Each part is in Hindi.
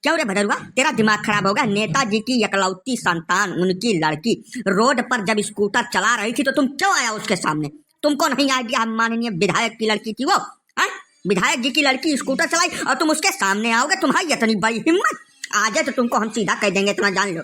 क्यों रे भदरुआ, तेरा दिमाग खराब होगा? नेताजी की इकलौती संतान, उनकी लड़की रोड पर जब स्कूटर चला रही थी तो तुम क्यों आया उसके सामने? तुमको नहीं आइडिया माननीय विधायक की लड़की थी वो? हाँ? विधायक जी की लड़की स्कूटर चलाई और तुम उसके सामने आओगे? तुम्हारी इतनी बड़ी हिम्मत! आज तो तुमको हम सीधा कह देंगे, इतना जान लो।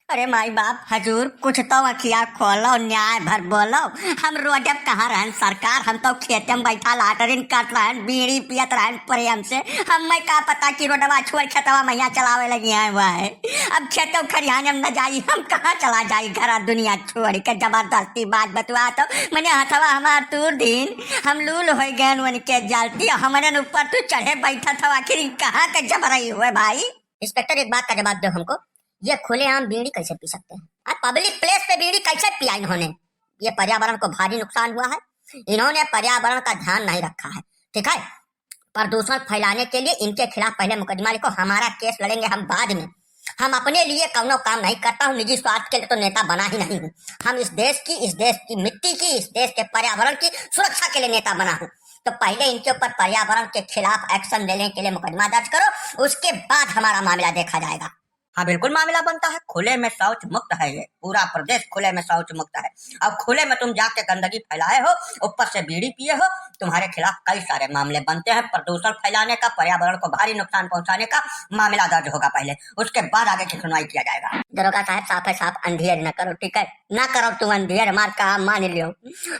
अरे माई बाप हजूर, कुछ तो अखिया खोलो, न्याय भर बोलो। हम रोज अब कहाँ रहन सरकार, हम तो खेते में बैठा लाटरिन काट रहन, बीड़ी पियत रहन प्रेम से। हम मैं का पता कि रोडवा छोड़ खेतवा मैया चलावे लगी है हुआ है। अब खेतों खरियाने में न जाई, हम कहाँ चला जाई घर दुनिया छोड़ के। जबरदस्ती बात बतवा तो मैंने हथवा हमार तूर दिन, हम लूल हो गए उनके जलती, हमारे ऊपर तू चढ़े बैठा था। आखिर कहाँ के जबरई हुए भाई? इंस्पेक्टर एक बात का जवाब दो हमको, ये खुलेआम बीड़ी कैसे पी सकते हैं? पब्लिक प्लेस पे बीड़ी कैसे पिया इन्होंने? ये पर्यावरण को भारी नुकसान हुआ है, इन्होंने पर्यावरण का ध्यान नहीं रखा है, ठीक है। प्रदूषण फैलाने के लिए इनके खिलाफ पहले मुकदमा लिखो, हमारा केस लड़ेंगे हम बाद में। हम अपने लिए कौनो काम नहीं करता हूँ, निजी स्वार्थ के लिए तो नेता बना ही नहीं हूँ। हम इस देश की मिट्टी की, इस देश के पर्यावरण की सुरक्षा के लिए नेता बना हूँ। तो पहले इनके ऊपर पर्यावरण के खिलाफ एक्शन लेने के लिए मुकदमा दर्ज करो, उसके बाद हमारा मामला देखा जाएगा। हाँ बिल्कुल मामला बनता है, खुले में शौच मुक्त है, ये पूरा प्रदेश खुले में शौच मुक्त है। अब खुले में तुम जाके गंदगी फैलाए हो, ऊपर से बीड़ी पिए हो, तुम्हारे खिलाफ कई सारे मामले बनते हैं। प्रदूषण फैलाने का, पर्यावरण को भारी नुकसान पहुंचाने का मामला दर्ज होगा पहले, उसके बाद आगे की सुनवाई किया जाएगा। दरोगा साहब साफ है साफ अंधेर न करो, ठीक है ना करो तू अंधेर, हमार काम मान लियो।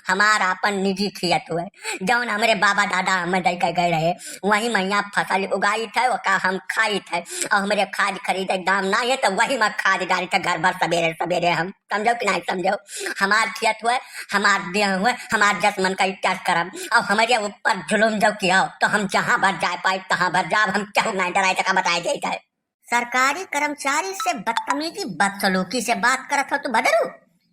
हमारा अपन निजी खियत हुए, जौन हमारे बाबा दादा हमें दे के गए रहे, वही मैया फसल उगाई थे, वो का हम खाई थे, और हमारे खाद खरीदे दाम ना है तो वही में खाद डाल के घर भर सवेरे सवेरे हम, समझो कि नहीं समझो? हमार खियत हुए, हमार देह हुए, हमार जसमन का इज्जत करम, और हमारे ऊपर जुलुम जब किया तो हम जहाँ भर जाए पाए तहाँ भर जाब, हम क्यों नहीं डराए तक बताया जाए। सरकारी कर्मचारी से बदतमीजी बदसलूकी से बात करत हो तो बदलू,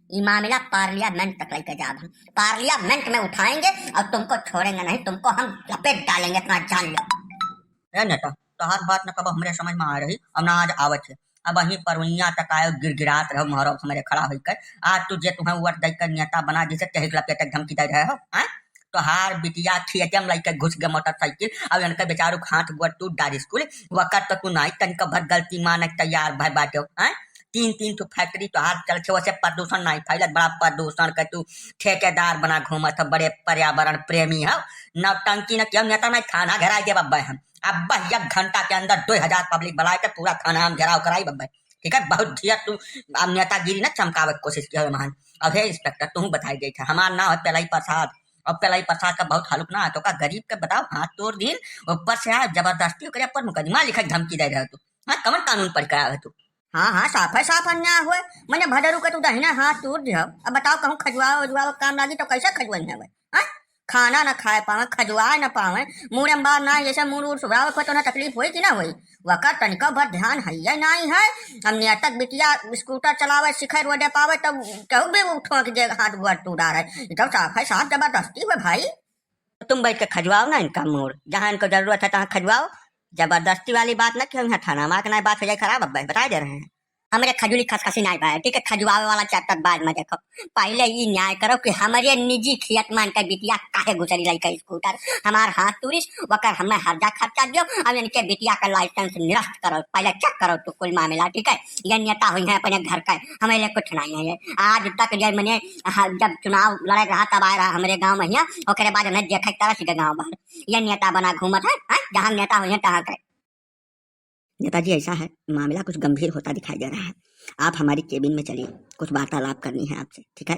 ये मामला पार्लियामेंट तक लेके जाब, हम पार्लियामेंट में उठाएंगे और तुमको छोड़ेंगे नहीं, तुमको हम लपेट डालेंगे, इतना जान लो। नेता तो हर बात न कब हमरे समझ में आ रही, अब ना आज आवत है, अब वहीं परवैया तक आयो गिड़गिड़ात रहो मारो हमारे खड़ा होकर। आज तुझे तुम्हें वोट देकर नेता बना जिसे तहक लपेट धमकी दे रहे हो, हैं? तो हार बिटिया खेतम लेके घुस गए मोटरसाइकिल, अब इनका बेचारू हाथ गोड़ टूट डाल स्कूल, वक्त तो तू नहीं तनिक भर गलती माने तैयार भाई बाटो, हैं? तीन तो फैक्ट्री तो हाथ चल छे, वैसे प्रदूषण नहीं फैलत, बड़ा प्रदूषण के तू ठेकेदार बना घूमत, बड़े पर्यावरण प्रेमी हो। नौटंकी न क्यों नेता नहीं थाना घेराई दे बब्बे हम, अब 1 घंटा के अंदर 2000 पब्लिक बुलाए के पूरा थाना हम घेराव कराई बब्बे, ठीक है। बहुत ढेर तू अब नेतागिरी न चमकावे की कोशिश किया महान। अब हे इंस्पेक्टर तू बताई गई था, हमार नाम है पेलाई प्रसाद, और पेलाई प्रसाद का बहुत हलुक ना तो का गरीब के बताओ हाथ तोड़ दिन, ऊपर से आ जबरदस्ती करे पर मुकदमा लिखे धमकी दे रहे तू, हाँ कमन कानून पर करावे तू? हाँ साफ है साफ अन्याय हुए, मैंने भदरू के तू दहिना हाथ तोड़ दिया। अब बताओ कहूँ खजुआओ उजुआओ काम लागी तो कैसे खजुआई है? खाना न खाए पावे, खजुआ न पावे, मुँह में बार ना जैसे मुँह सुबरावे को तो ना तकलीफ हुई कि ना हुई? वक़्त तनिका भर ध्यान है नहीं है। हम नियतक बिटिया स्कूटर चलावे सिखे रोडे पावे तब कहूँ भी उठो कि हाथ गोड़ टूटा रहे, तो साफ है साफ जबरदस्ती हुए भाई। तुम बैठ के खजुआओ ना इनका मोड़, जहाँ इनको जरूरत है तहाँ खजुआओ, जबरदस्ती वाली बात ना क्यों है? थाना माँ के ना बात हो जाए खराब, अब बता दे रहे हैं हमारे खजूली खसखसी नहीं पाया, ठीक है। खजुआवे वाला चैप्टर बाद में देखो, पहले ये न्याय करो कि हमारे निजी खियत मान का बिटिया काहे घुसरी लाई का स्कूटर, हमार हाथ टूरिस्ट वकर हमें हर्जा खर्चा दियो, अब इनके बिटिया का लाइसेंस निरस्त करो, पहले चेक करो तो कुल मामला, ठीक है। ये नेता हुई है अपने घर का, हमें कुछ नहीं है। आज तक जब मैंने जब चुनाव लड़े रहा तब आया रहा हमारे गाँव में यहाँ, और बाद उन्हें देखा तरह से गाँव बाहर ये नेता बना घूमत है, जहाँ नेता हुई है तहाँ का। नेताजी ऐसा है, मामला कुछ गंभीर होता दिखाई दे रहा है, आप हमारी केबिन में चलिए, कुछ वार्तालाप करनी है आपसे, ठीक है।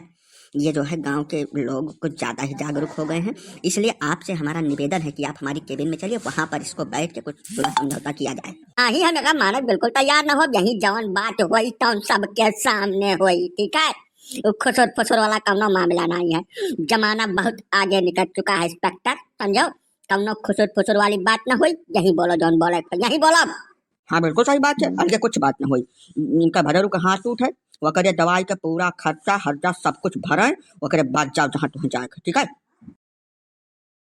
ये जो है गांव के लोग कुछ ज़्यादा ही जागरूक हो गए हैं, इसलिए आपसे हमारा निवेदन है कि आप हमारी केबिन में चलिए, वहाँ पर इसको बैठ के कुछ सुलह समझौता किया जाए। ही हमें मानव बिल्कुल तैयार न हो, यही जवन बात हुई तो सबके सामने हुई, ठीक है। खुसर फुसर वाला कौनो मामला नहीं है, जमाना बहुत आगे निकल चुका है इंस्पेक्टर, समझो। कौनो खुसर फुसर वाली बात न हुई, यही बोलो जौन बोले यही बोलो। हाँ बिल्कुल सही बात है, अलगे कुछ बात न हुई। इनका भदरू का हाथ टूट है, वो करे दवाई का पूरा खर्चा हर्जा सब कुछ भरे, वो करे बाद जाओ जहाँ तुम जाएगा, ठीक है।